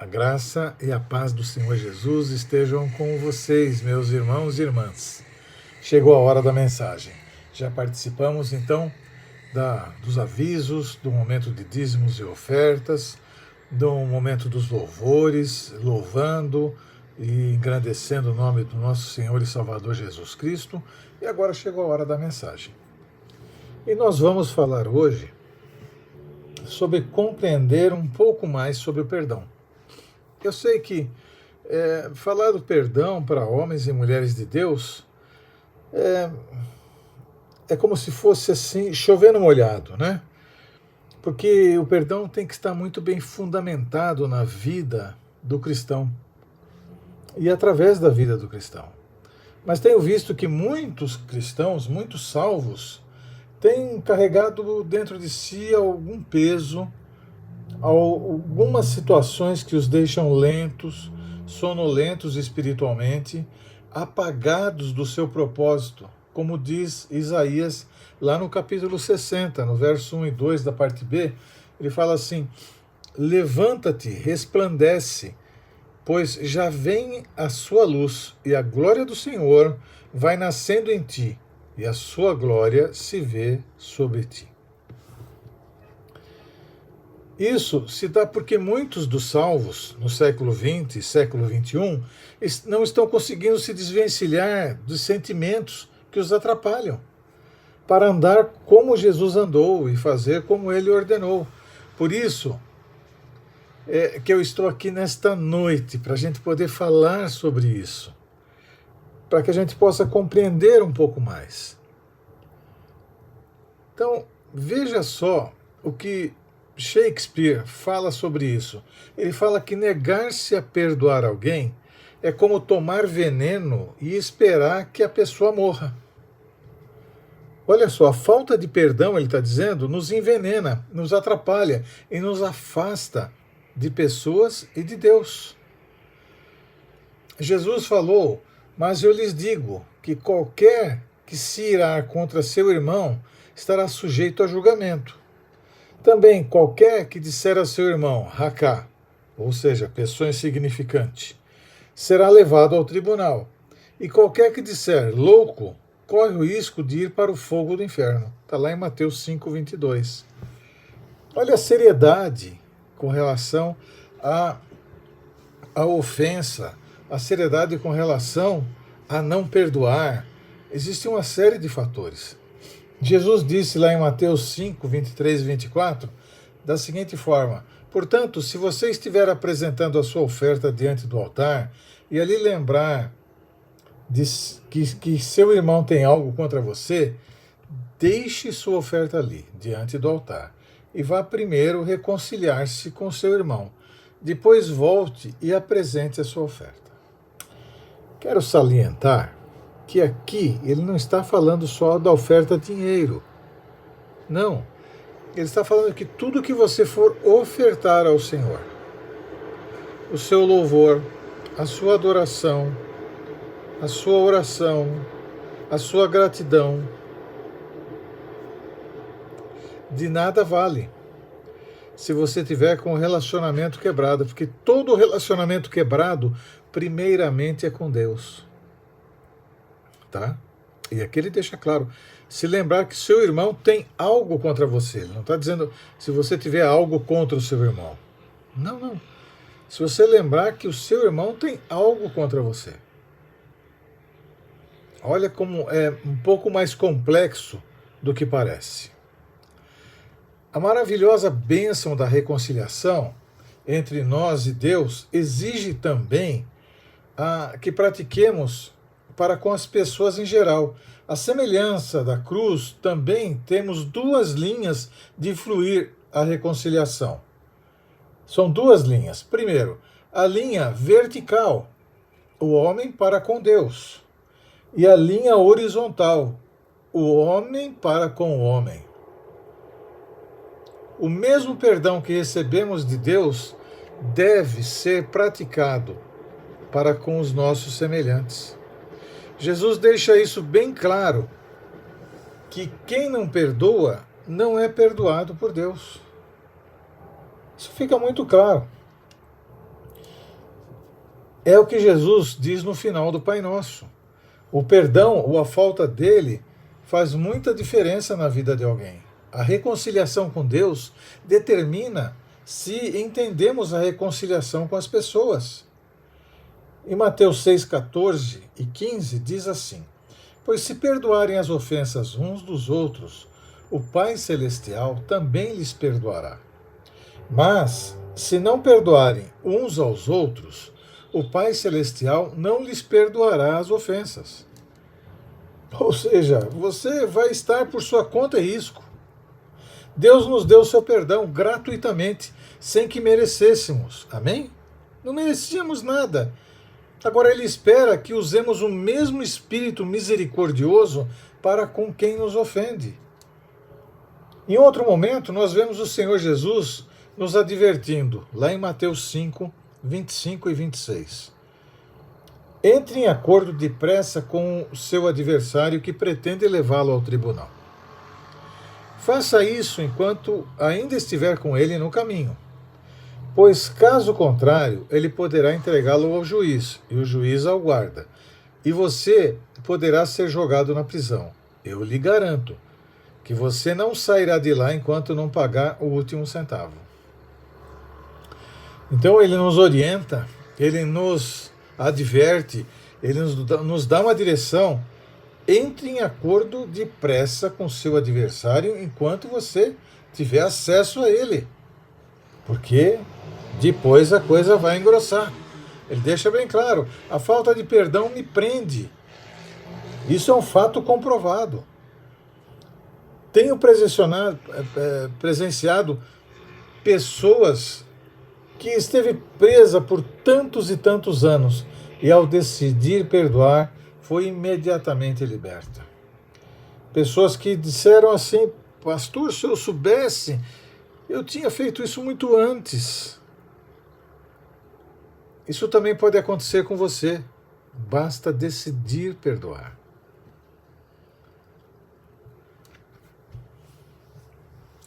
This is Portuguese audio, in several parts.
A graça e a paz do Senhor Jesus estejam com vocês, meus irmãos e irmãs. Chegou a hora da mensagem. Já participamos então dos avisos, do momento de dízimos e ofertas, do momento dos louvores, louvando e engrandecendo o nome do nosso Senhor e Salvador Jesus Cristo. E agora chegou a hora da mensagem. E nós vamos falar hoje sobre compreender um pouco mais sobre o perdão. Eu sei que falar do perdão para homens e mulheres de Deus é como se fosse assim, chover no molhado, né? Porque o perdão tem que estar muito bem fundamentado na vida do cristão e através da vida do cristão. Mas tenho visto que muitos cristãos, muitos salvos, têm carregado dentro de si algum peso, algumas situações que os deixam lentos, sonolentos espiritualmente, apagados do seu propósito, como diz Isaías lá no capítulo 60, no verso 1 e 2 da parte B, ele fala assim: levanta-te, resplandece, pois já vem a sua luz, e a glória do Senhor vai nascendo em ti, e a sua glória se vê sobre ti. Isso se dá porque muitos dos salvos, no século XX e século XXI, não estão conseguindo se desvencilhar dos sentimentos que os atrapalham, para andar como Jesus andou e fazer como ele ordenou. Por isso que eu estou aqui nesta noite, para a gente poder falar sobre isso, para que a gente possa compreender um pouco mais. Então, veja só o que Shakespeare fala sobre isso. Ele fala que negar-se a perdoar alguém é como tomar veneno e esperar que a pessoa morra. Olha só, a falta de perdão, ele está dizendo, nos envenena, nos atrapalha e nos afasta de pessoas e de Deus. Jesus falou: mas eu lhes digo que qualquer que se irar contra seu irmão estará sujeito a julgamento. Também qualquer que disser a seu irmão, racá, ou seja, pessoa insignificante, será levado ao tribunal. E qualquer que disser louco, corre o risco de ir para o fogo do inferno. Está lá em Mateus 5, 22. Olha a seriedade com relação à ofensa, a seriedade com relação a não perdoar. Existe uma série de fatores. Jesus disse lá em Mateus 5, 23 e 24, da seguinte forma: portanto, se você estiver apresentando a sua oferta diante do altar, e ali lembrar que seu irmão tem algo contra você, deixe sua oferta ali, diante do altar, e vá primeiro reconciliar-se com seu irmão. Depois volte e apresente a sua oferta. Quero salientar que aqui ele não está falando só da oferta dinheiro. Não. Ele está falando que tudo que você for ofertar ao Senhor, o seu louvor, a sua adoração, a sua oração, a sua gratidão, de nada vale se você tiver com o relacionamento quebrado, porque todo relacionamento quebrado, primeiramente, é com Deus. Tá? E aqui ele deixa claro: se lembrar que seu irmão tem algo contra você. Ele não está dizendo se você tiver algo contra o seu irmão. Não, não. Se você lembrar que o seu irmão tem algo contra você. Olha como é um pouco mais complexo do que parece. A maravilhosa bênção da reconciliação entre nós e Deus exige também que pratiquemos para com as pessoas em geral. A semelhança da cruz, também temos duas linhas de fluir a reconciliação. São duas linhas. Primeiro, a linha vertical, o homem para com Deus. E a linha horizontal, o homem para com o homem. O mesmo perdão que recebemos de Deus deve ser praticado para com os nossos semelhantes. Jesus deixa isso bem claro, que quem não perdoa não é perdoado por Deus. Isso fica muito claro. É o que Jesus diz no final do Pai Nosso. O perdão ou a falta dele faz muita diferença na vida de alguém. A reconciliação com Deus determina se entendemos a reconciliação com as pessoas. Em Mateus 6,14 e 15 diz assim: Pois se perdoarem as ofensas uns dos outros, o Pai Celestial também lhes perdoará. Mas, se não perdoarem uns aos outros, o Pai Celestial não lhes perdoará as ofensas. Ou seja, você vai estar por sua conta e risco. Deus nos deu o seu perdão gratuitamente, sem que merecêssemos. Amém? Não merecíamos nada. Agora Ele espera que usemos o mesmo espírito misericordioso para com quem nos ofende. Em outro momento, nós vemos o Senhor Jesus nos advertindo, lá em Mateus 5, 25 e 26. Entre em acordo depressa com o seu adversário que pretende levá-lo ao tribunal. Faça isso enquanto ainda estiver com ele no caminho, pois caso contrário, ele poderá entregá-lo ao juiz, e o juiz ao guarda, e você poderá ser jogado na prisão. Eu lhe garanto que você não sairá de lá enquanto não pagar o último centavo. Então ele nos orienta, ele nos adverte, ele nos dá uma direção. Entre em acordo depressa com seu adversário enquanto você tiver acesso a ele, porque depois a coisa vai engrossar. Ele deixa bem claro, a falta de perdão me prende. Isso é um fato comprovado. Tenho presenciado pessoas que esteve presa por tantos e tantos anos e ao decidir perdoar, foi imediatamente liberta. Pessoas que disseram assim: pastor, se eu soubesse, eu tinha feito isso muito antes. Isso também pode acontecer com você. Basta decidir perdoar.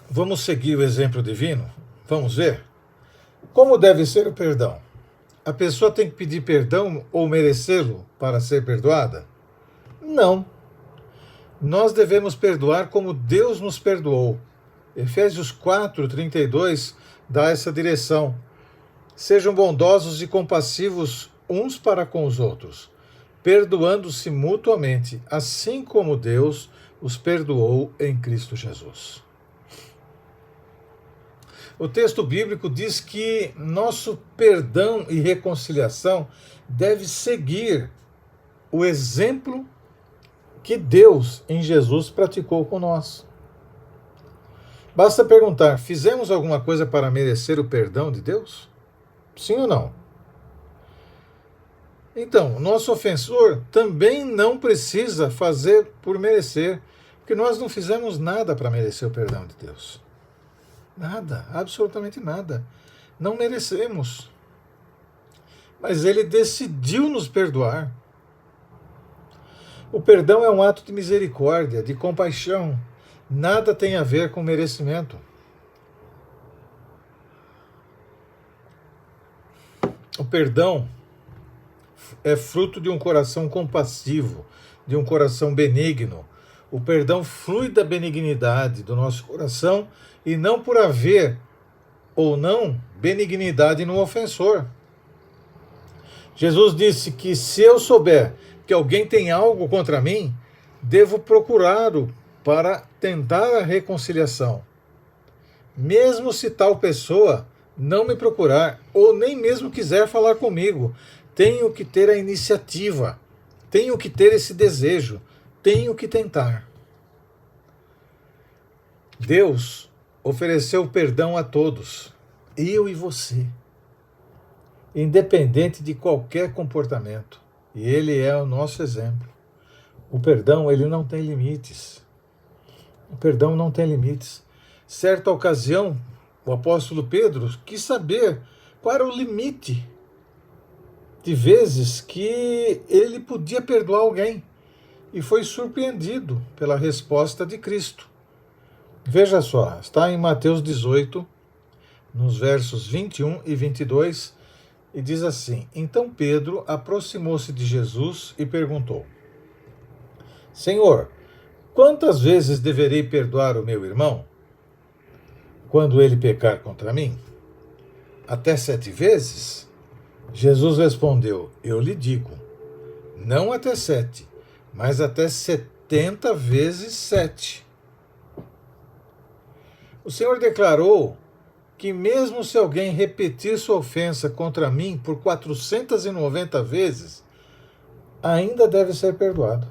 Vamos seguir o exemplo divino? Vamos ver? Como deve ser o perdão? A pessoa tem que pedir perdão ou merecê-lo para ser perdoada? Não. Nós devemos perdoar como Deus nos perdoou. Efésios 4:32 dá essa direção. Sejam bondosos e compassivos uns para com os outros, perdoando-se mutuamente, assim como Deus os perdoou em Cristo Jesus. O texto bíblico diz que nosso perdão e reconciliação deve seguir o exemplo que Deus em Jesus praticou com nós. Basta perguntar: fizemos alguma coisa para merecer o perdão de Deus? Sim ou não? Então, nosso ofensor também não precisa fazer por merecer, porque nós não fizemos nada para merecer o perdão de Deus. Nada, absolutamente nada. Não merecemos. Mas Ele decidiu nos perdoar. O perdão é um ato de misericórdia, de compaixão. Nada tem a ver com merecimento. O perdão é fruto de um coração compassivo, de um coração benigno. O perdão flui da benignidade do nosso coração e não por haver ou não benignidade no ofensor. Jesus disse que se eu souber que alguém tem algo contra mim, devo procurá-lo para tentar a reconciliação. Mesmo se tal pessoa não me procurar ou nem mesmo quiser falar comigo, tenho que ter a iniciativa, tenho que ter esse desejo, tenho que tentar. Deus ofereceu perdão a todos, eu e você, independente de qualquer comportamento. E Ele é o nosso exemplo. O perdão, ele não tem limites. O perdão não tem limites. Certa ocasião, o apóstolo Pedro quis saber qual era o limite de vezes que ele podia perdoar alguém. E foi surpreendido pela resposta de Cristo. Veja só, está em Mateus 18, nos versos 21 e 22, e diz assim: Então Pedro aproximou-se de Jesus e perguntou: Senhor, quantas vezes deverei perdoar o meu irmão quando ele pecar contra mim? Até 7 vezes? Jesus respondeu: Eu lhe digo, não até 7, mas até 70 vezes 7. O Senhor declarou que mesmo se alguém repetir sua ofensa contra mim por 490 vezes, ainda deve ser perdoado.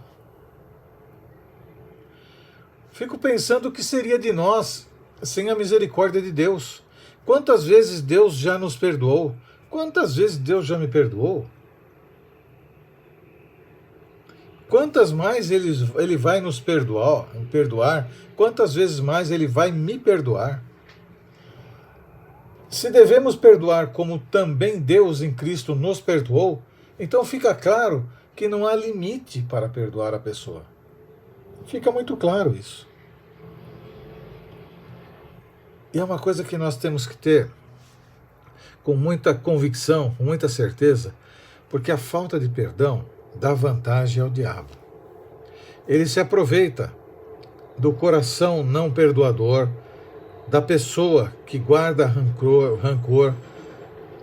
Fico pensando o que seria de nós sem a misericórdia de Deus. Quantas vezes Deus já nos perdoou? Quantas vezes Deus já me perdoou? Quantas mais ele vai nos perdoar? Quantas vezes mais Ele vai me perdoar? Se devemos perdoar como também Deus em Cristo nos perdoou, então fica claro que não há limite para perdoar a pessoa. Fica muito claro isso. E é uma coisa que nós temos que ter com muita convicção, com muita certeza, porque a falta de perdão dá vantagem ao diabo. Ele se aproveita do coração não perdoador, da pessoa que guarda rancor,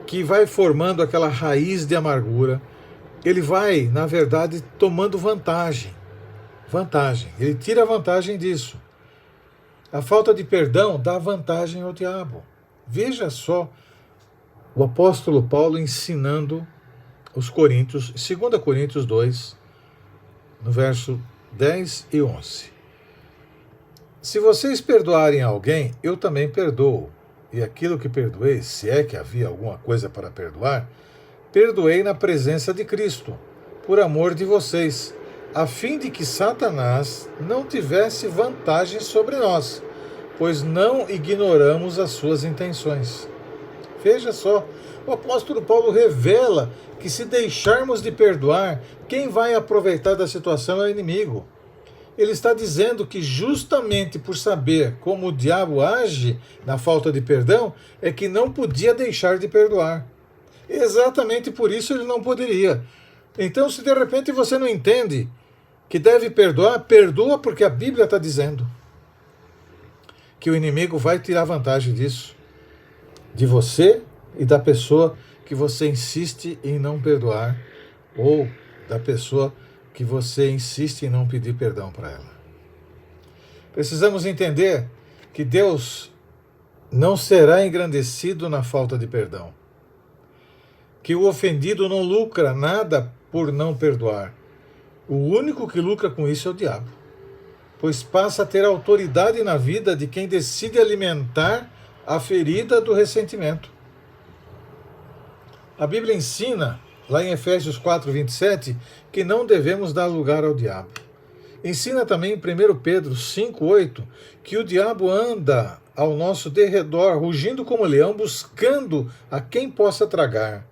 que vai formando aquela raiz de amargura. Ele vai, na verdade, tomando vantagem. Ele tira vantagem disso. A falta de perdão dá vantagem ao diabo. Veja só o apóstolo Paulo ensinando os Coríntios, 2 Coríntios 2, no verso 10 e 11. Se vocês perdoarem alguém, eu também perdoo. E aquilo que perdoei, se é que havia alguma coisa para perdoar, perdoei na presença de Cristo, por amor de vocês, a fim de que Satanás não tivesse vantagem sobre nós, pois não ignoramos as suas intenções. Veja só, o apóstolo Paulo revela que se deixarmos de perdoar, quem vai aproveitar da situação é o inimigo. Ele está dizendo que justamente por saber como o diabo age na falta de perdão, é que não podia deixar de perdoar. Exatamente por isso ele não poderia. Então, se de repente você não entende que deve perdoar, perdoa porque a Bíblia está dizendo que o inimigo vai tirar vantagem disso, de você e da pessoa que você insiste em não perdoar, ou da pessoa que você insiste em não pedir perdão para ela. Precisamos entender que Deus não será engrandecido na falta de perdão, que o ofendido não lucra nada por não perdoar. O único que lucra com isso é o diabo, pois passa a ter autoridade na vida de quem decide alimentar a ferida do ressentimento. A Bíblia ensina, lá em Efésios 4:27, que não devemos dar lugar ao diabo. Ensina também em 1 Pedro 5:8, que o diabo anda ao nosso derredor, rugindo como leão, buscando a quem possa tragar.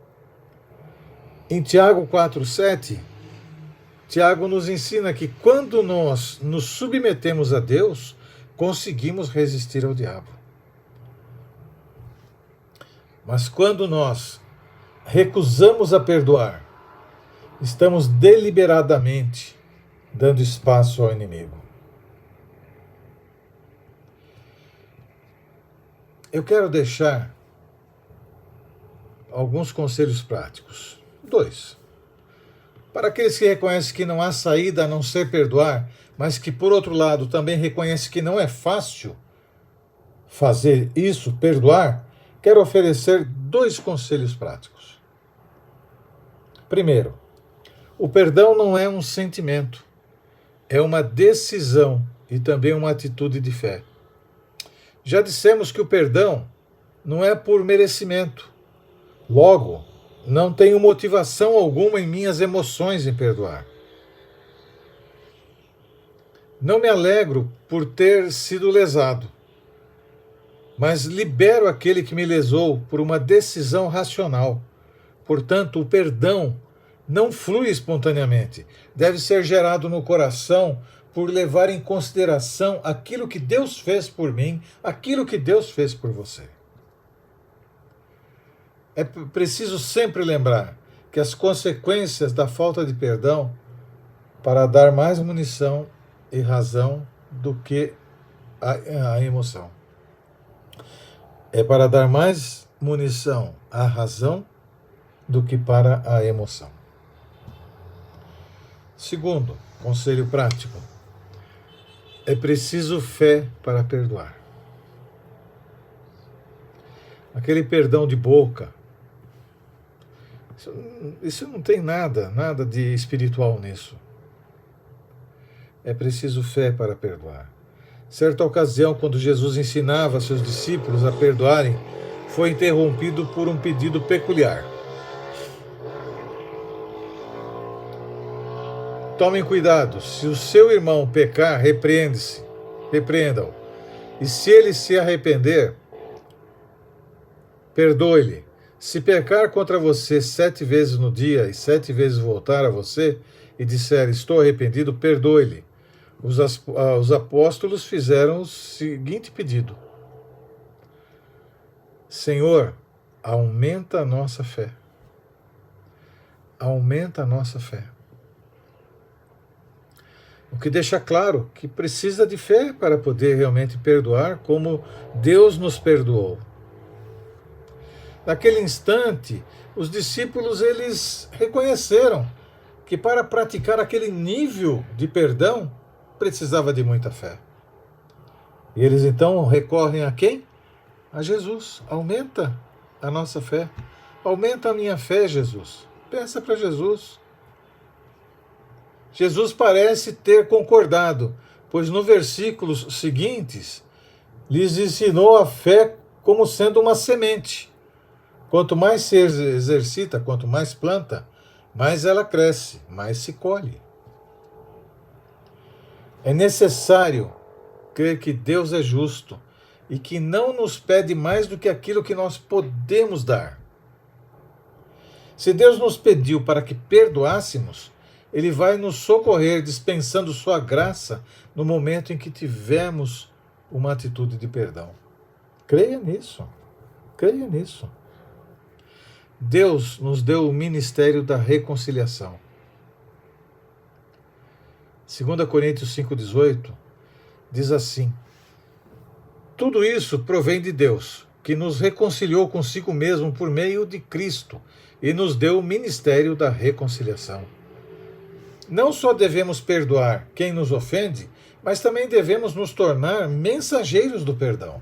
Em Tiago 4:7, Tiago nos ensina que quando nós nos submetemos a Deus, conseguimos resistir ao diabo. Mas quando nós recusamos a perdoar, estamos deliberadamente dando espaço ao inimigo. Eu quero deixar alguns conselhos práticos. 2. Para aqueles que reconhecem que não há saída a não ser perdoar, mas que, por outro lado, também reconhecem que não é fácil fazer isso, perdoar, quero oferecer 2 conselhos práticos. Primeiro, o perdão não é um sentimento, é uma decisão e também uma atitude de fé. Já dissemos que o perdão não é por merecimento. Logo, não tenho motivação alguma em minhas emoções em perdoar. Não me alegro por ter sido lesado, mas libero aquele que me lesou por uma decisão racional. Portanto, o perdão não flui espontaneamente. Deve ser gerado no coração por levar em consideração aquilo que Deus fez por mim, aquilo que Deus fez por você. É preciso sempre lembrar que as consequências da falta de perdão para dar mais munição e razão do que a emoção. É para dar mais munição à razão do que para a emoção. Segundo, conselho prático. É preciso fé para perdoar. Aquele perdão de boca, isso não tem nada de espiritual nisso. É preciso fé para perdoar. Certa ocasião, quando Jesus ensinava seus discípulos a perdoarem, foi interrompido por um pedido peculiar. Tomem cuidado, se o seu irmão pecar, repreenda-o. E se ele se arrepender, perdoe-lhe. Se pecar contra você 7 vezes no dia e 7 vezes voltar a você e disser, estou arrependido, perdoe-lhe. Os apóstolos fizeram o seguinte pedido: Senhor, aumenta a nossa fé. Aumenta a nossa fé. O que deixa claro que precisa de fé para poder realmente perdoar como Deus nos perdoou. Naquele instante, os discípulos eles reconheceram que para praticar aquele nível de perdão precisava de muita fé. E eles então recorrem a quem? A Jesus. Aumenta a nossa fé. Aumenta a minha fé, Jesus. Peça para Jesus. Jesus parece ter concordado, pois no versículos seguintes lhes ensinou a fé como sendo uma semente. Quanto mais se exercita, quanto mais planta, mais ela cresce, mais se colhe. É necessário crer que Deus é justo e que não nos pede mais do que aquilo que nós podemos dar. Se Deus nos pediu para que perdoássemos, Ele vai nos socorrer dispensando sua graça no momento em que tivermos uma atitude de perdão. Creia nisso. Creia nisso. Deus nos deu o ministério da reconciliação. 2 Coríntios 5,18 diz assim: tudo isso provém de Deus, que nos reconciliou consigo mesmo por meio de Cristo e nos deu o ministério da reconciliação. Não só devemos perdoar quem nos ofende, mas também devemos nos tornar mensageiros do perdão.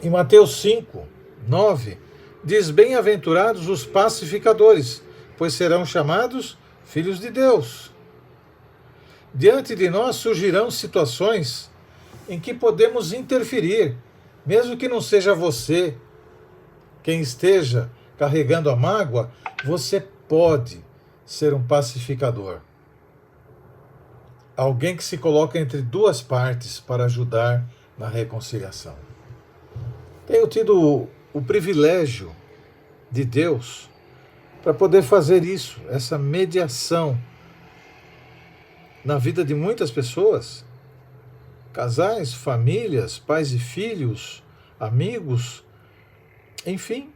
Em Mateus 5:9 diz: bem-aventurados os pacificadores, pois serão chamados filhos de Deus. Diante de nós surgirão situações em que podemos interferir, mesmo que não seja você quem esteja carregando a mágoa, você pode ser um pacificador. Alguém que se coloca entre duas partes para ajudar na reconciliação. Tenho tido o privilégio de Deus para poder fazer isso, essa mediação na vida de muitas pessoas, casais, famílias, pais e filhos, amigos, enfim.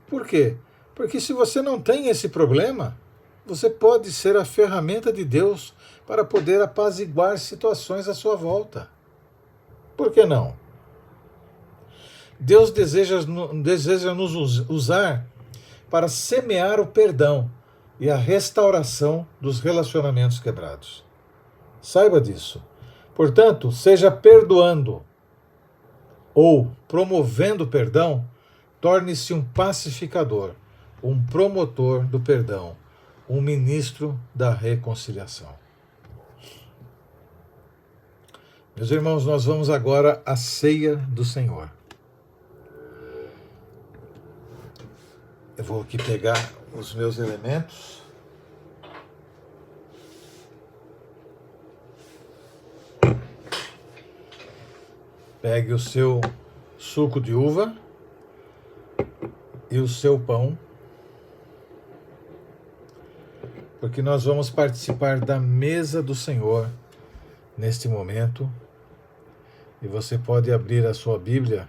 Por quê? Porque se você não tem esse problema, você pode ser a ferramenta de Deus para poder apaziguar situações à sua volta. Por que não? Deus deseja nos usar para semear o perdão e a restauração dos relacionamentos quebrados. Saiba disso. Portanto, seja perdoando ou promovendo o perdão, torne-se um pacificador, um promotor do perdão, um ministro da reconciliação. Meus irmãos, nós vamos agora à ceia do Senhor. Eu vou aqui pegar os meus elementos. Pegue o seu suco de uva e o seu pão, porque nós vamos participar da mesa do Senhor neste momento. E você pode abrir a sua Bíblia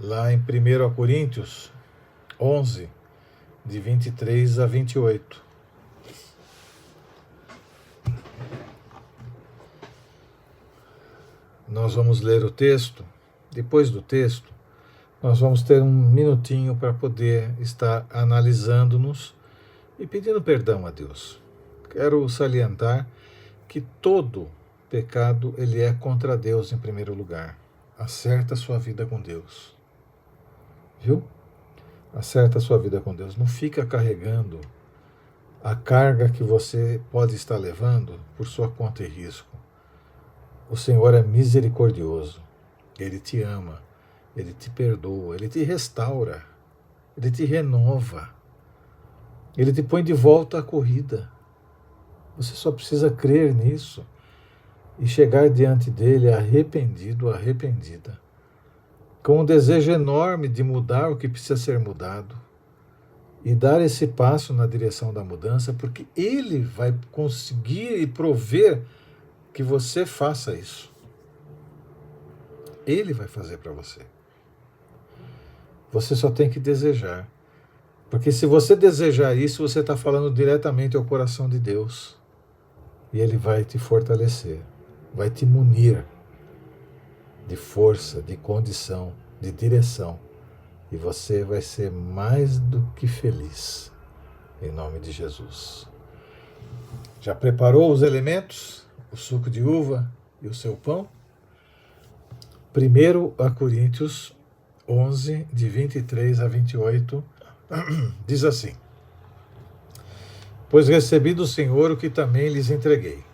lá em 1 Coríntios 11, de 23 a 28. Nós vamos ler o texto. Depois do texto, nós vamos ter um minutinho para poder estar analisando-nos e pedindo perdão a Deus. Quero salientar que todo pecado ele é contra Deus em primeiro lugar. Acerta a sua vida com Deus. Viu? Acerta a sua vida com Deus. Não fica carregando a carga que você pode estar levando por sua conta e risco. O Senhor é misericordioso. Ele te ama. Ele te perdoa. Ele te restaura. Ele te renova. Ele te põe de volta à corrida. Você só precisa crer nisso e chegar diante dele arrependido, arrependida, com um desejo enorme de mudar o que precisa ser mudado e dar esse passo na direção da mudança, porque ele vai conseguir e prover que você faça isso. Ele vai fazer para você. Você só tem que desejar. Porque se você desejar isso, você está falando diretamente ao coração de Deus. E Ele vai te fortalecer, vai te munir de força, de condição, de direção. E você vai ser mais do que feliz, em nome de Jesus. Já preparou os elementos? O suco de uva e o seu pão? 1 Coríntios 11, de 23 a 28, diz assim: Pois recebi do Senhor o que também lhes entreguei,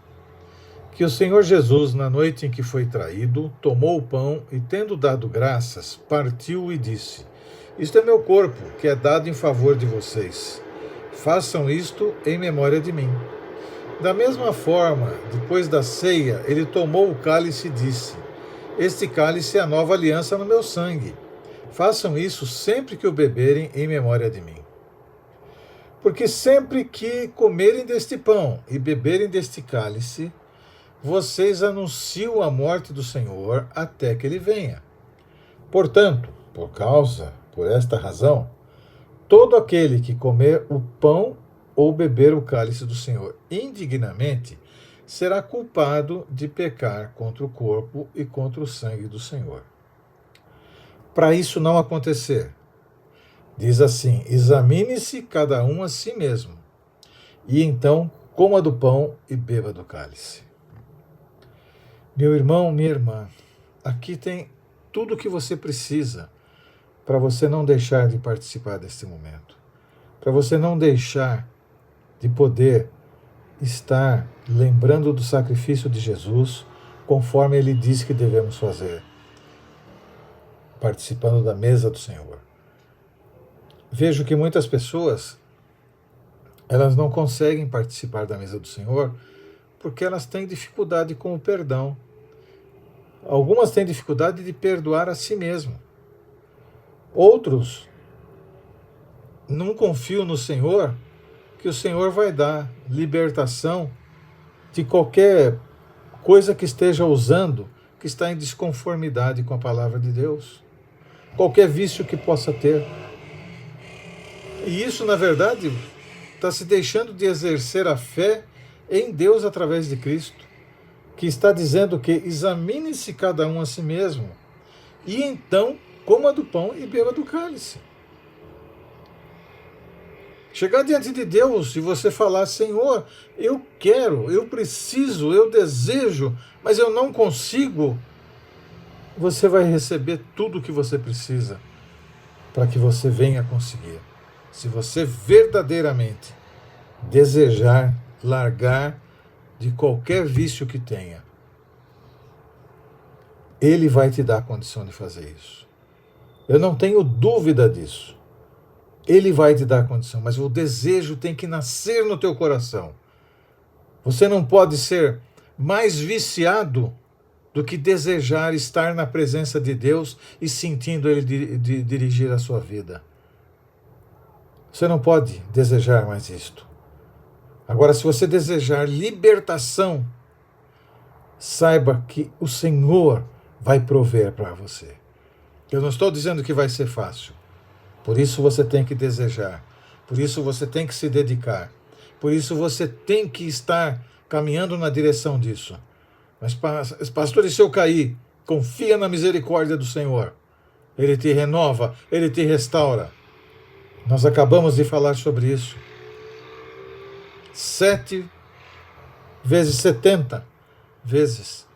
que o Senhor Jesus, na noite em que foi traído, tomou o pão e, tendo dado graças, partiu e disse: Isto é meu corpo, que é dado em favor de vocês. Façam isto em memória de mim. Da mesma forma, depois da ceia, ele tomou o cálice e disse: Este cálice é a nova aliança no meu sangue. Façam isso sempre que o beberem em memória de mim. Porque sempre que comerem deste pão e beberem deste cálice, vocês anunciam a morte do Senhor até que ele venha. Portanto, por esta razão, todo aquele que comer o pão ou beber o cálice do Senhor indignamente, será culpado de pecar contra o corpo e contra o sangue do Senhor. Para isso não acontecer, diz assim: examine-se cada um a si mesmo, e então coma do pão e beba do cálice. Meu irmão, minha irmã, aqui tem tudo o que você precisa para você não deixar de participar deste momento, para você não deixar de poder estar lembrando do sacrifício de Jesus, conforme ele disse que devemos fazer, participando da mesa do Senhor. Vejo que muitas pessoas, elas não conseguem participar da mesa do Senhor porque elas têm dificuldade com o perdão. Algumas têm dificuldade de perdoar a si mesmo. Outros não confiam no Senhor, que o Senhor vai dar libertação de qualquer coisa que esteja usando, que está em desconformidade com a palavra de Deus. Qualquer vício que possa ter. E isso, na verdade, está se deixando de exercer a fé em Deus através de Cristo, que está dizendo que examine-se cada um a si mesmo, e então coma do pão e beba do cálice. Chegar diante de Deus e você falar: Senhor, eu quero, eu preciso, eu desejo, mas eu não consigo. Você vai receber tudo o que você precisa para que você venha conseguir. Se você verdadeiramente desejar largar de qualquer vício que tenha, Ele vai te dar a condição de fazer isso. Eu não tenho dúvida disso. Ele vai te dar a condição, mas o desejo tem que nascer no teu coração. Você não pode ser mais viciado do que desejar estar na presença de Deus e sentindo Ele dirigir a sua vida. Você não pode desejar mais isto. Agora, se você desejar libertação, saiba que o Senhor vai prover para você. Eu não estou dizendo que vai ser fácil. Por isso você tem que desejar. Por isso você tem que se dedicar. Por isso você tem que estar caminhando na direção disso. Mas, pastor, e se eu cair? Confia na misericórdia do Senhor. Ele te renova, Ele te restaura. Nós acabamos de falar sobre isso. 7 vezes 70 vezes.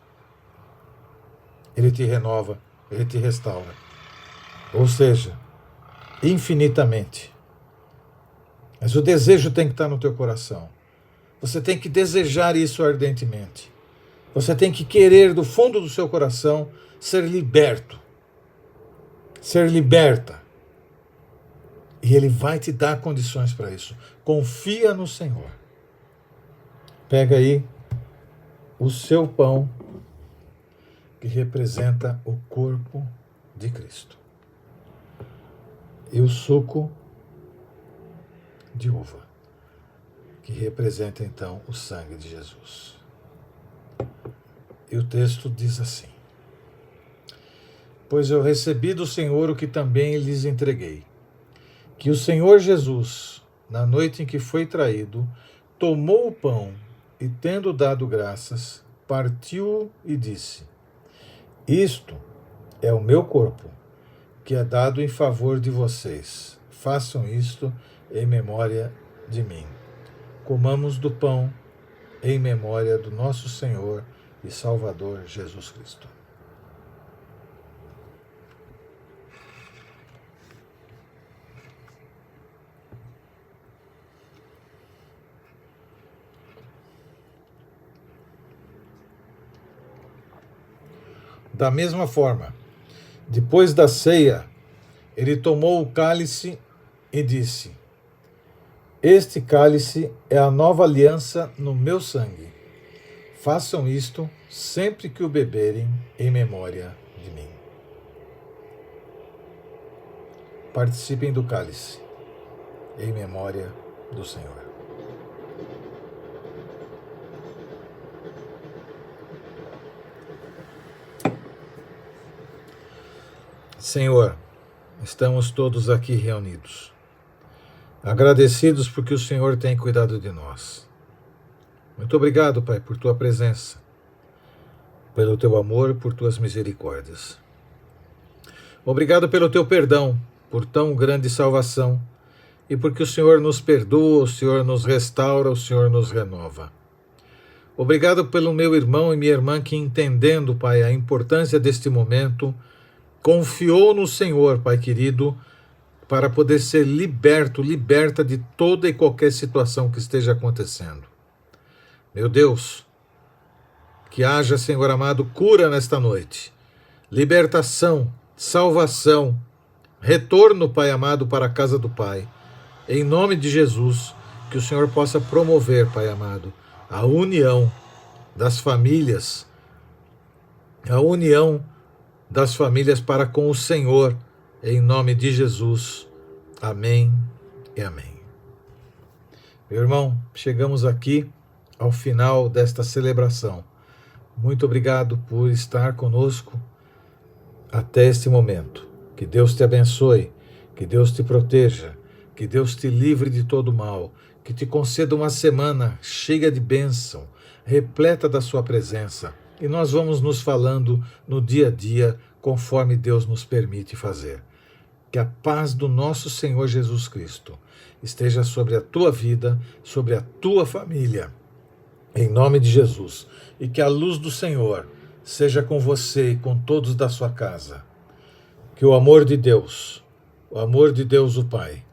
Ele te renova, Ele te restaura. Ou seja, infinitamente. Mas o desejo tem que estar no teu coração. Você tem que desejar isso ardentemente. Você tem que querer do fundo do seu coração ser liberto. Ser liberta. E Ele vai te dar condições para isso. Confia no Senhor. Pega aí o seu pão, que representa o corpo de Cristo. E o suco de uva, que representa então o sangue de Jesus. E o texto diz assim: pois eu recebi do Senhor o que também lhes entreguei, que o Senhor Jesus, na noite em que foi traído, tomou o pão e, tendo dado graças, partiu e disse: isto é o meu corpo, que é dado em favor de vocês. Façam isto em memória de mim. Comamos do pão em memória do nosso Senhor e Salvador Jesus Cristo. Da mesma forma, depois da ceia, ele tomou o cálice e disse: este cálice é a nova aliança no meu sangue. Façam isto sempre que o beberem em memória de mim. Participem do cálice em memória do Senhor. Senhor, estamos todos aqui reunidos, agradecidos porque o Senhor tem cuidado de nós. Muito obrigado, Pai, por tua presença, pelo teu amor, por tuas misericórdias. Obrigado pelo teu perdão, por tão grande salvação, e porque o Senhor nos perdoa, o Senhor nos restaura, o Senhor nos renova. Obrigado pelo meu irmão e minha irmã que, entendendo, Pai, a importância deste momento, confiou no Senhor, Pai querido, para poder ser liberta de toda e qualquer situação que esteja acontecendo. Meu Deus, que haja, Senhor amado, cura nesta noite, libertação, salvação, retorno, Pai amado, para a casa do Pai. Em nome de Jesus, que o Senhor possa promover, Pai amado, a união das famílias, para com o Senhor, em nome de Jesus. Amém e amém. Meu irmão, chegamos aqui ao final desta celebração. Muito obrigado por estar conosco até este momento. Que Deus te abençoe, que Deus te proteja, que Deus te livre de todo mal, que te conceda uma semana cheia de bênção, repleta da sua presença. E nós vamos nos falando no dia a dia, conforme Deus nos permite fazer. Que a paz do nosso Senhor Jesus Cristo esteja sobre a tua vida, sobre a tua família, em nome de Jesus. E que a luz do Senhor seja com você e com todos da sua casa. Que o amor de Deus o Pai,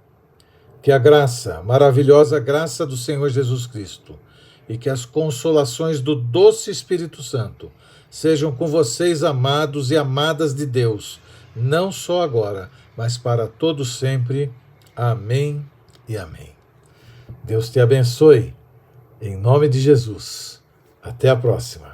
que a graça, maravilhosa graça do Senhor Jesus Cristo, e que as consolações do doce Espírito Santo sejam com vocês, amados e amadas de Deus, não só agora, mas para todos sempre. Amém e amém. Deus te abençoe, em nome de Jesus. Até a próxima.